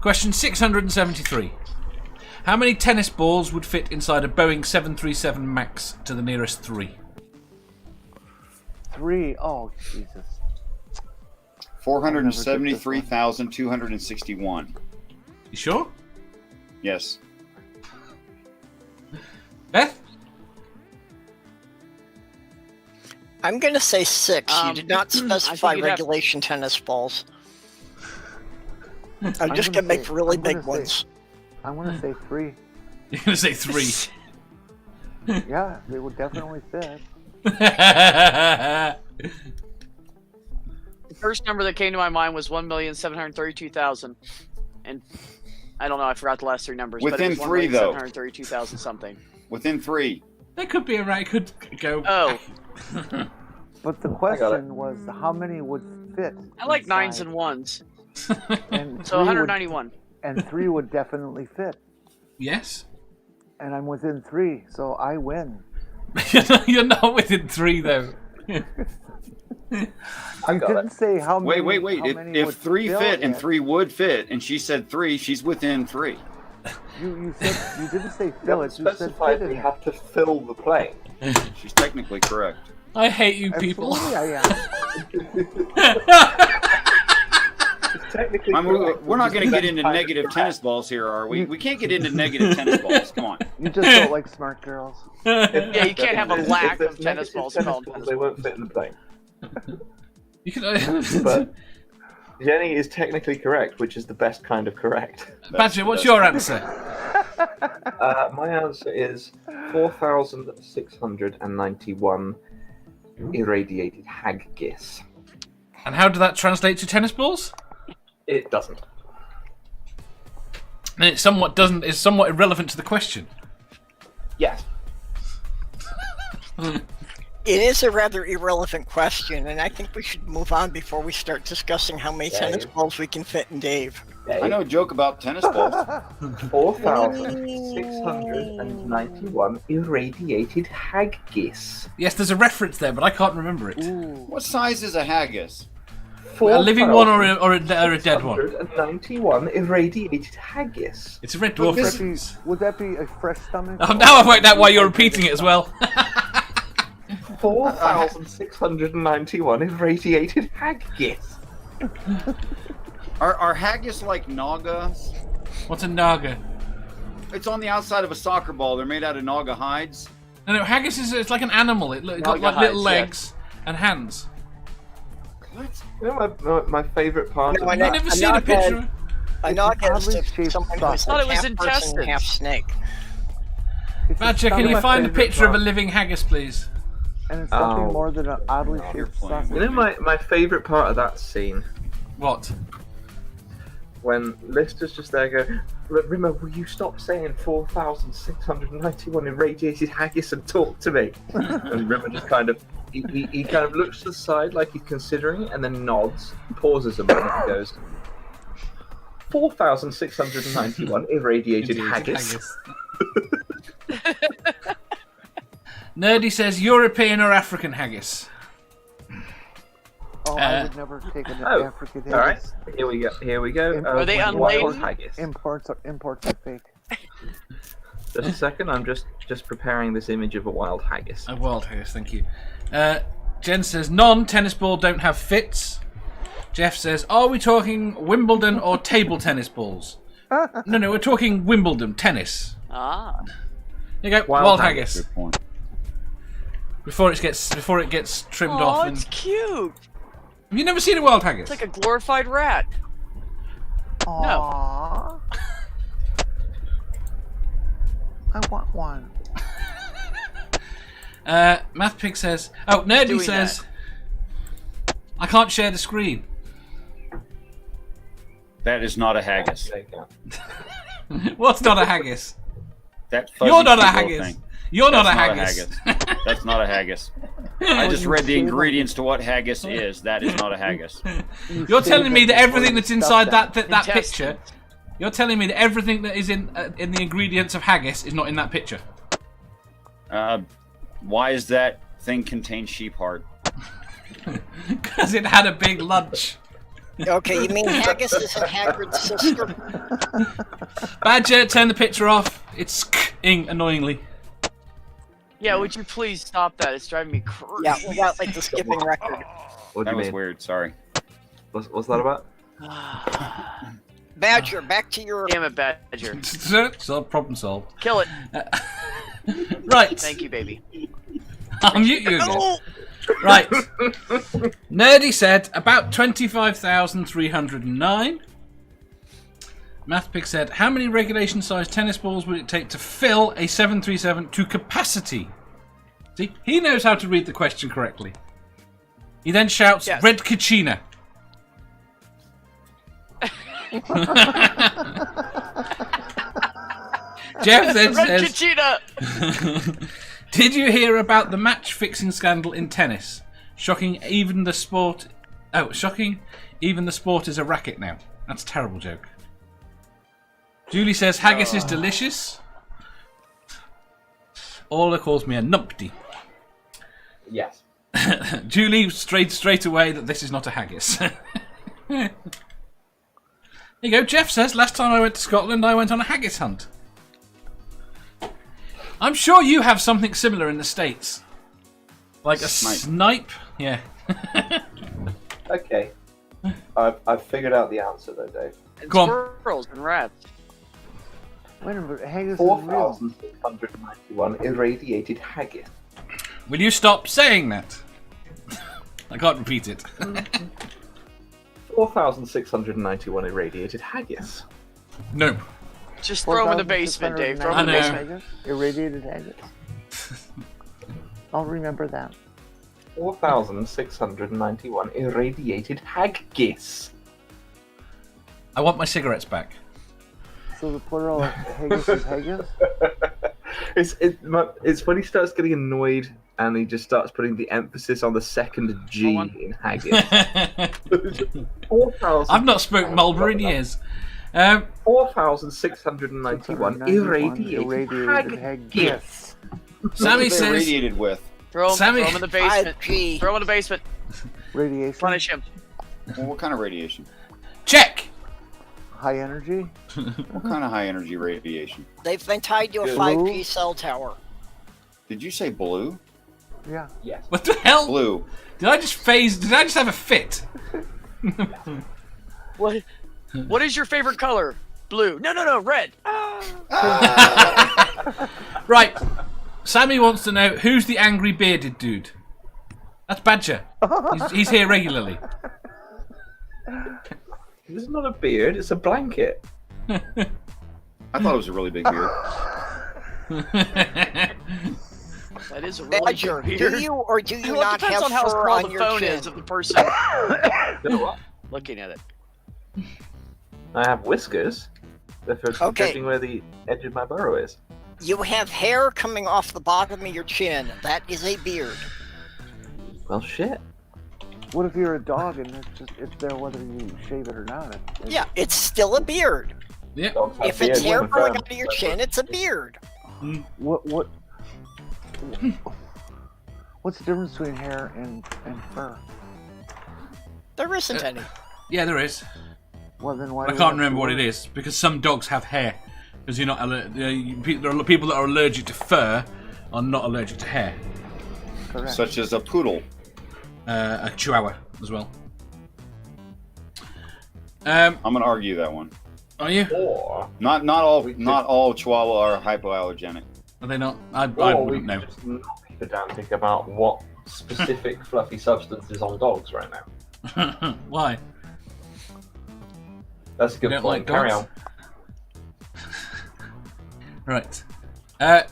Question 673. How many tennis balls would fit inside a Boeing 737 MAX to the nearest 3? 3. Oh, Jesus. 473,261. You sure? Yes. Beth? I'm going to say 6. You did not specify regulation tennis balls. I'm just going to make really big ones. I'm going to say 3. You're going to say 3? Yeah, they would definitely fit. The first number that came to my mind was 1,732,000. And I don't know, I forgot the last 3 numbers. Within but it was 3, though. 732,000 something. Within 3. That could be a right. Could go. Oh. But the question was, how many would fit? I like inside? 9s and 1s. And So 191. And 3 would definitely fit. Yes. And I'm within 3, so I win. You're not within 3, though. I didn't say how many. Wait. how many If would 3 fill fit and it. 3 would fit, and she said 3, she's within 3. You said you didn't say You fill haven't it. You said specified fit we it. have to fill the plane. She's technically correct. I hate you people. Absolutely, I am. Technically, We're not going to get into negative tennis balls here, are we? We can't get into negative tennis balls. Come on. You just don't like smart girls. Yeah, you can't have a If lack there's of tennis negative balls tennis called balls, tennis they balls. won't fit in the plane. You can. But Jenny is technically correct, which is the best kind of correct. Badger, what's your answer? My answer is 4,691 irradiated haggis. And how did that translate to tennis balls? It doesn't. And it somewhat doesn't. Is somewhat irrelevant to the question. Yes. It is a rather irrelevant question, and I think we should move on before we start discussing how many tennis balls we can fit in Dave. I know a joke about tennis balls. 4,691 irradiated haggis. Yes, there's a reference there, but I can't remember it. What size is a haggis? A living one or a dead one? 4,691 irradiated haggis. It's a Red Dwarf reference. Would that be a fresh stomach? Oh, now I've worked out why you're repeating it as well. 4,691 irradiated haggis. Are haggis like nagas? What's a naga? It's on the outside of a soccer ball. They're made out of naga hides. No, haggis is it's like an animal. It's got like little legs and hands. What? You know my favourite part No, of I I've never seen a picture. I know oddly it's shaped someone sock. who's I thought like it was half person, intestines. half snake. It's Badger, can you my find a favourite picture of a part. living haggis, please? And it's nothing Oh. more than an oddly shaped playing. sausage. You know my favourite part of that scene? What? When Lister's just there going, Rimmer, will you stop saying 4,691 irradiated haggis and talk to me? And Rimmer just kind of, he kind of looks to the side like he's considering it and then nods, pauses a moment and goes, 4,691 irradiated haggis. Nerdy says European or African haggis. Oh, I would never take an Oh, African all right. haggis. Here we go. Are they wild unladen? haggis. Imports are fake. Just a second, I'm just preparing this image of a wild haggis. A wild haggis, thank you. Jen says non-tennis ball don't have fits. Jeff says, are we talking Wimbledon or table tennis balls? No, we're talking Wimbledon tennis. Ah. There you go, wild haggis. Good point. Before it gets trimmed Oh, off. it's cute. Have you never seen a wild haggis? It's like a glorified rat. Aww. I want one. Mathpig says, oh, Nerdy Doing says, I can't share the screen. That is not a haggis. What's not a haggis? That fuzzy You're not a Kegel haggis. thing. You're not a That's haggis. That's not a haggis. I just read the ingredients to what haggis is. That is not a haggis. You're telling me that everything that's inside that Intestines. picture, you're telling me that everything that is in the ingredients of haggis is not in that picture. Why is that thing contain sheep heart? Because it had a big lunch. Okay, you mean Haggis isn't Hagrid's sister? Badger, turn the picture off. It's ing annoyingly. Yeah, would you please stop that? It's driving me crazy. Yeah, we got like the skipping record. What do That you was mean? weird. Sorry. What's that about? Badger, back to your. Damn it, Badger. So problem solved. Kill it. Right. Thank you, baby. I'll mute you again. Oh! Right. Nerdy said about 25,309. Mathpig said, how many regulation-sized tennis balls would it take to fill a 737 to capacity? See, he knows how to read the question correctly. He then shouts, Yes. Red Kachina. Jeff then Red says, Kachina! did you hear about the match fixing scandal in tennis? Shocking, even the sport is a racket now. That's a terrible joke. Julie says haggis is delicious. Orla calls me a numpty. Yes. Julie straight away that this is not a haggis. There you go. Jeff says last time I went to Scotland I went on a haggis hunt. I'm sure you have something similar in the States. Like a snipe? Yeah. Okay. I've figured out the answer though, Dave. And Go on. squirrels and rats. Wait a minute, haggis is real. 4,691 irradiated haggis. Will you stop saying that? I can't repeat it. 4,691 irradiated haggis. No. Just throw them in the basement, Dave. Throw them in the I know. basement. Haggis? Irradiated haggis. I'll remember that. 4,691 irradiated haggis. I want my cigarettes back. So the plural of haggis is haggis? It's when he starts getting annoyed and he just starts putting the emphasis on the second G in haggis. 4,000. I've not smoked Marlboro in years. 4,691 irradiated haggis. Sammy What are they says, irradiated with? Throw Sammy- them in the basement. 5G. Throw them in the basement. Radiation? Punish him. Well, what kind of radiation? check. High energy? What kind of high energy radiation? They've been tied to a Blue? 5G cell tower. Did you say blue? Yeah. Yes. What the hell? Blue. Did I just have a fit? What? What is your favorite color? Blue. No, red. Right. Sammy wants to know who's the angry bearded dude. That's Badger. He's here regularly. It's not a beard, it's a blanket. I thought it was a really big beard. That is a really Badger, good do beard. you or do you Well, it not depends have on how fur small on the your phone chin? is of the person You know what? looking at it. I have whiskers. They're for Okay. judging where the edge of my burrow is. You have hair coming off the bottom of your chin. That is a beard. Well, shit. What if you're a dog and it's there whether you shave it or not? Yeah, it's still a beard. Yep. Dogs have If it's beards hair with growing them. out of your chin, it's a beard. What's the difference between hair and fur? There isn't any. Yeah, there is. Well, then why I do we can't have remember what fur? it is because some dogs have hair. Because you're not there are people that are allergic to fur are not allergic to hair. Correct. Such as a poodle. A chihuahua as well. I'm gonna argue that one. Are you? Or, Not all Chihuahua are hypoallergenic. Are they not? I or we wouldn't know. could just not be pedantic about what specific fluffy substance is on dogs right now. Why? That's a You good don't point. like Carry dogs? on. Right. I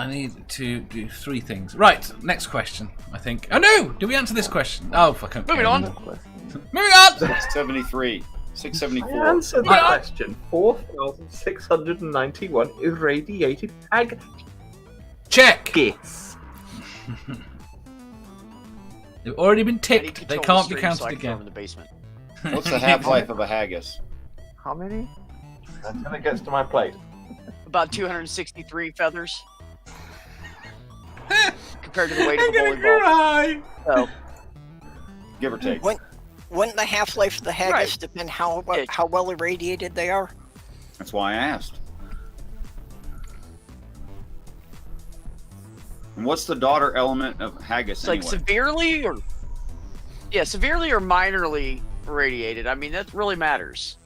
need to do 3 things. Right, next question, I think. Oh no! Did we answer this question? Oh, fuck. Okay. Moving on. Moving on! 673. I 674. answered the question. 4,691 irradiated Check! haggis. They've already been I need ticked. to They control can't the be stream counted so I can throw them again. in the basement. What's the half-life of a haggis? How many? Until it gets to my plate. About 263 feathers. Compared to the weight of I'm a gonna bowling ball. cry! So, Give or take. Wouldn't the half-life of the haggis Right. depend how well irradiated they are? That's why I asked. And what's the daughter element of haggis It's anyway? like severely or minorly irradiated. I mean, that really matters.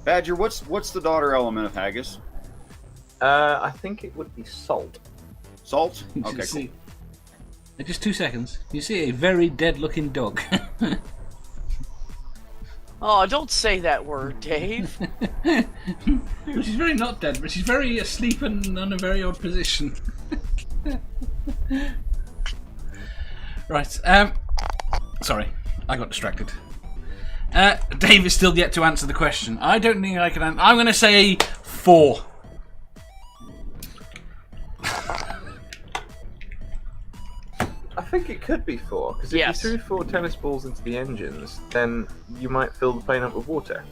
Badger, what's the daughter element of haggis? I think it would be salt. Salt? You Okay, cool. see, in just 2 seconds, you see a very dead-looking dog. Oh, don't say that word, Dave. Well, she's very not dead, but she's very asleep and in a very odd position. Right. Sorry, I got distracted. Dave is still yet to answer the question. I don't think I can. I'm going to say 4. I think it could be 4, because if Yes. you threw 4 tennis balls into the engines, then you might fill the plane up with water.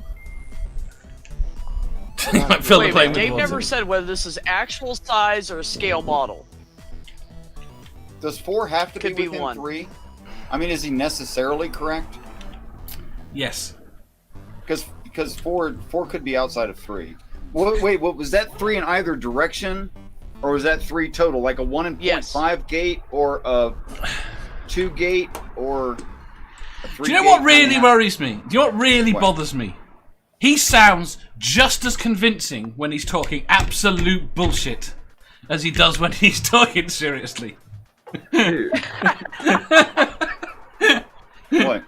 You might fill the Wait a plane minute, with Dave water. never said whether this is actual size or a scale model. Does 4 have to Could be be within 1. 3? I mean, is he necessarily correct? Yes. Because 4 could be outside of 3. Wait, what was that 3 in either direction, or was that 3 total? Like a 1.5 Yes. gate, or a 2 gate, or a 3 Do you know gate? what really worries me? Do you know what really What? bothers me? He sounds just as convincing when he's talking absolute bullshit as he does when he's talking seriously. Dude. What?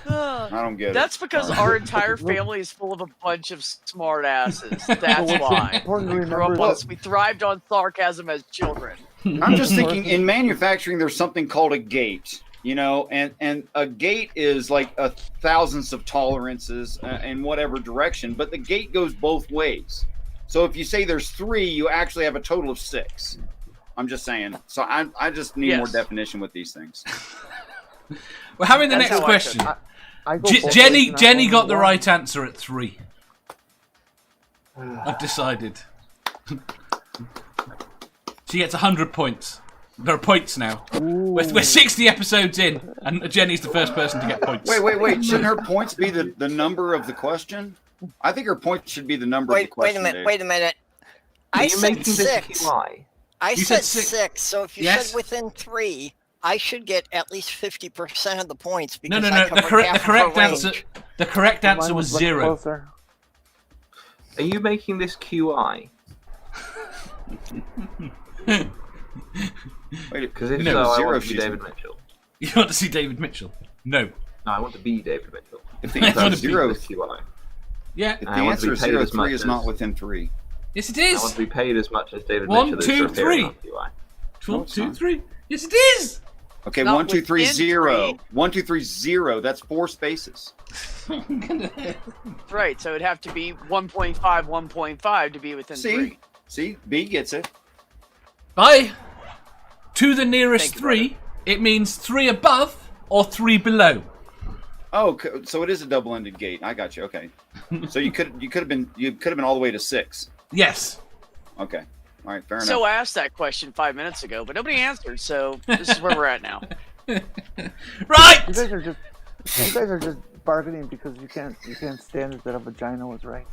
I don't get it. That's because our entire family is full of a bunch of smart asses. That's why. Important to We grew up remember on, that- we thrived on sarcasm as children. I'm just thinking in manufacturing, there's something called a gate, you know, and a gate is like a thousands of tolerances in whatever direction, but the gate goes both ways. So if you say there's 3, you actually have a total of 6. I'm just saying. So I just need more Yes. definition with these things. We're having the That's next how I question. took I go both ways Jenny and I Jenny only got the one. right answer at 3. I've decided. She gets 100 points. There are points now. We're 60 episodes in, and Jenny's the first person to get points. Wait. Shouldn't her points be the number of the question? I think her points should be the number of the Wait question. a minute. Dave. Wait a minute. Are I you said making this 6. QI? I You said said 6. So if you Yes. said within 3, I should get at least 50% of the points No, because no, I no. The covered half correct of her answer. range. The correct answer Mine was much 0. closer. Are you making this QI? Because if No, so, I zero want to be she's- David Mitchell. You want to see David Mitchell? No. No, I want to be David Mitchell. If the I answer wanna is be 0, This QI. Yeah. if the I want to answer be is paid 0, as 3 much is not as- within 3. Yes, it I want is. to be paid as much as David 1, Mitchell is 2, for appearing 3. on QI. 1, it's 2, not. 3. Yes, it is. Okay, Not 1, 2, 3, within 0. 3. 1, 2, 3, 0. That's 4 spaces. Right, so it'd have to be 1.5, 1.5 to be within 3. See, B gets it. By to the nearest Thank you, 3, it means 3 above or 3 below. Oh, so it is a double-ended gate. I got you. Okay. So you could have been all the way to 6. Yes. Okay. All right. Fair enough. So I asked that question 5 minutes ago, but nobody answered, so this is where we're at now. Right. You guys are just bargaining because you can't stand it that a vagina was right.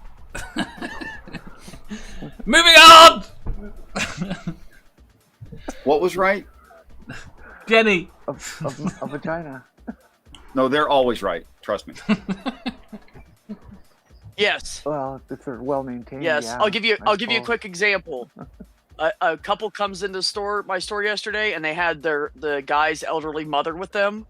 Moving on. What was right? Jenny. A vagina. No, they're always right. Trust me. Yes. Well, if they're well maintained. Yes, yeah, I'll give you I a suppose. quick example. A couple comes into my store yesterday, and they had the guy's elderly mother with them,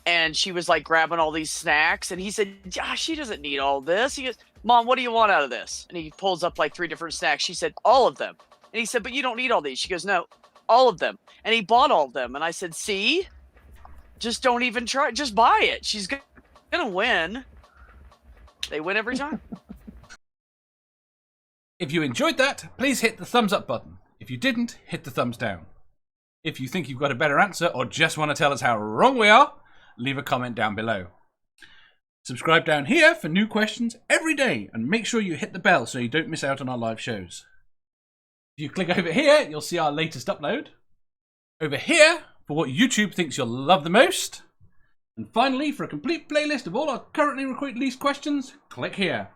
and she was like grabbing all these snacks, and he said, she doesn't need all this. He goes, Mom, what do you want out of this? And he pulls up like 3 different snacks. She said, all of them. And he said, but you don't need all these. She goes, no, all of them. And he bought all of them. And I said, see, just don't even try. Just buy it. She's gonna win. They win every time. If you enjoyed that, please hit the thumbs up button. If you didn't, hit the thumbs down. If you think you've got a better answer or just want to tell us how wrong we are, leave a comment down below. Subscribe down here for new questions every day and make sure you hit the bell so you don't miss out on our live shows. If you click over here, you'll see our latest upload. Over here, for what YouTube thinks you'll love the most. And finally, for a complete playlist of all our currently released questions, click here.